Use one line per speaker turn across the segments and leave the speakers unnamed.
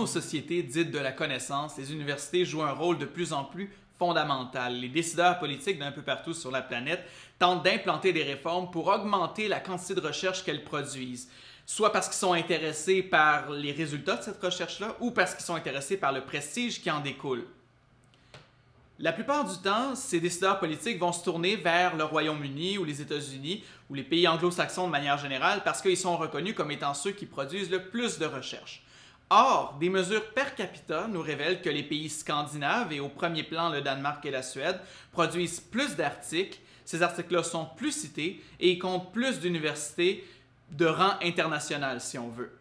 nos sociétés dites de la connaissance, les universités jouent un rôle de plus en plus fondamental. Les décideurs politiques d'un peu partout sur la planète tentent d'implanter des réformes pour augmenter la quantité de recherche qu'elles produisent, soit parce qu'ils sont intéressés par les résultats de cette recherche-là ou parce qu'ils sont intéressés par le prestige qui en découle. La plupart du temps, ces décideurs politiques vont se tourner vers le Royaume-Uni ou les États-Unis ou les pays anglo-saxons de manière générale parce qu'ils sont reconnus comme étant ceux qui produisent le plus de recherche. Or, des mesures per capita nous révèlent que les pays scandinaves, et au premier plan le Danemark et la Suède, produisent plus d'articles, ces articles-là sont plus cités et ils comptent plus d'universités de rang international, si on veut.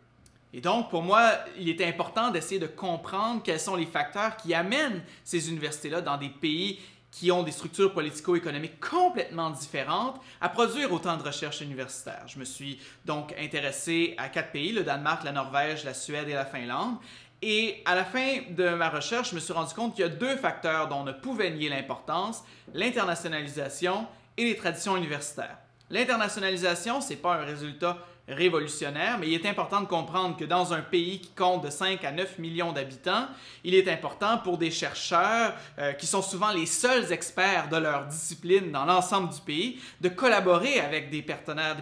Et donc, pour moi, il est important d'essayer de comprendre quels sont les facteurs qui amènent ces universités-là dans des pays qui ont des structures politico-économiques complètement différentes à produire autant de recherche universitaire. Je me suis donc intéressé à 4 pays, le Danemark, la Norvège, la Suède et la Finlande. Et à la fin de ma recherche, je me suis rendu compte qu'il y a 2 facteurs dont on ne pouvait nier l'importance, l'internationalisation et les traditions universitaires. L'internationalisation, ce n'est pas un résultat révolutionnaire, mais il est important de comprendre que dans un pays qui compte de 5 à 9 millions d'habitants, il est important pour des chercheurs qui sont souvent les seuls experts de leur discipline dans l'ensemble du pays, de collaborer avec des partenaires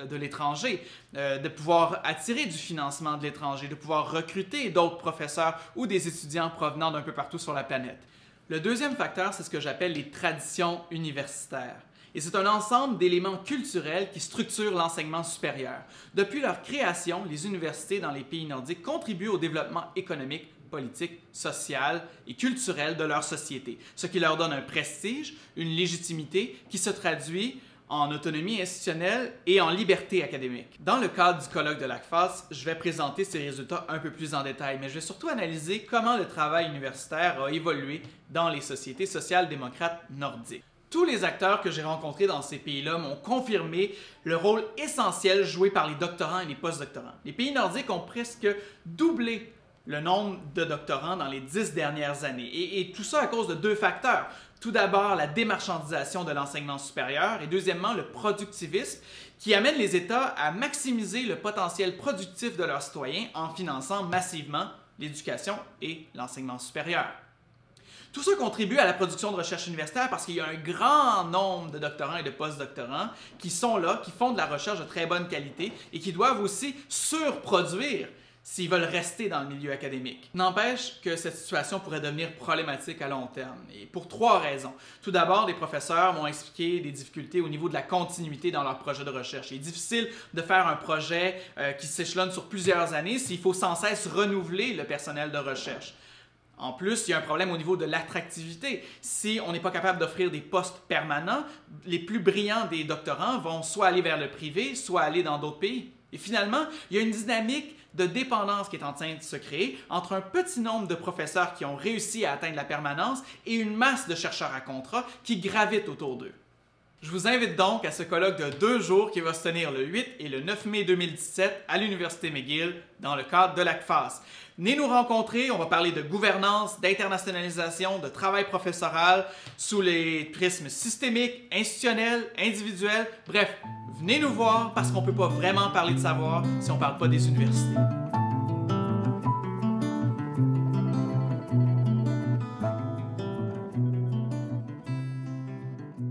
de l'étranger, de pouvoir attirer du financement de l'étranger, de pouvoir recruter d'autres professeurs ou des étudiants provenant d'un peu partout sur la planète. Le deuxième facteur, c'est ce que j'appelle les traditions universitaires. Et c'est un ensemble d'éléments culturels qui structurent l'enseignement supérieur. Depuis leur création, les universités dans les pays nordiques contribuent au développement économique, politique, social et culturel de leur société, ce qui leur donne un prestige, une légitimité qui se traduit en autonomie institutionnelle et en liberté académique. Dans le cadre du colloque de l'ACFAS, je vais présenter ces résultats un peu plus en détail, mais je vais surtout analyser comment le travail universitaire a évolué dans les sociétés social-démocrates nordiques. Tous les acteurs que j'ai rencontrés dans ces pays-là m'ont confirmé le rôle essentiel joué par les doctorants et les postdoctorants. Les pays nordiques ont presque doublé le nombre de doctorants dans les 10 dernières années. Et tout ça à cause de 2 facteurs. Tout d'abord, la démarchandisation de l'enseignement supérieur et deuxièmement, le productivisme qui amène les États à maximiser le potentiel productif de leurs citoyens en finançant massivement l'éducation et l'enseignement supérieur. Tout ça contribue à la production de recherche universitaire parce qu'il y a un grand nombre de doctorants et de postdoctorants qui sont là, qui font de la recherche de très bonne qualité et qui doivent aussi surproduire s'ils veulent rester dans le milieu académique. N'empêche que cette situation pourrait devenir problématique à long terme, et pour 3 raisons. Tout d'abord, les professeurs m'ont expliqué des difficultés au niveau de la continuité dans leur projet de recherche. Il est difficile de faire un projet qui s'échelonne sur plusieurs années s'il faut sans cesse renouveler le personnel de recherche. En plus, il y a un problème au niveau de l'attractivité. Si on n'est pas capable d'offrir des postes permanents, les plus brillants des doctorants vont soit aller vers le privé, soit aller dans d'autres pays. Et finalement, il y a une dynamique de dépendance qui est en train de se créer entre un petit nombre de professeurs qui ont réussi à atteindre la permanence et une masse de chercheurs à contrat qui gravitent autour d'eux. Je vous invite donc à ce colloque de 2 jours qui va se tenir le 8 et le 9 mai 2017 à l'Université McGill dans le cadre de l'ACFAS. Venez nous rencontrer, on va parler de gouvernance, d'internationalisation, de travail professoral sous les prismes systémiques, institutionnels, individuels. Bref, venez nous voir parce qu'on ne peut pas vraiment parler de savoir si on ne parle pas des universités.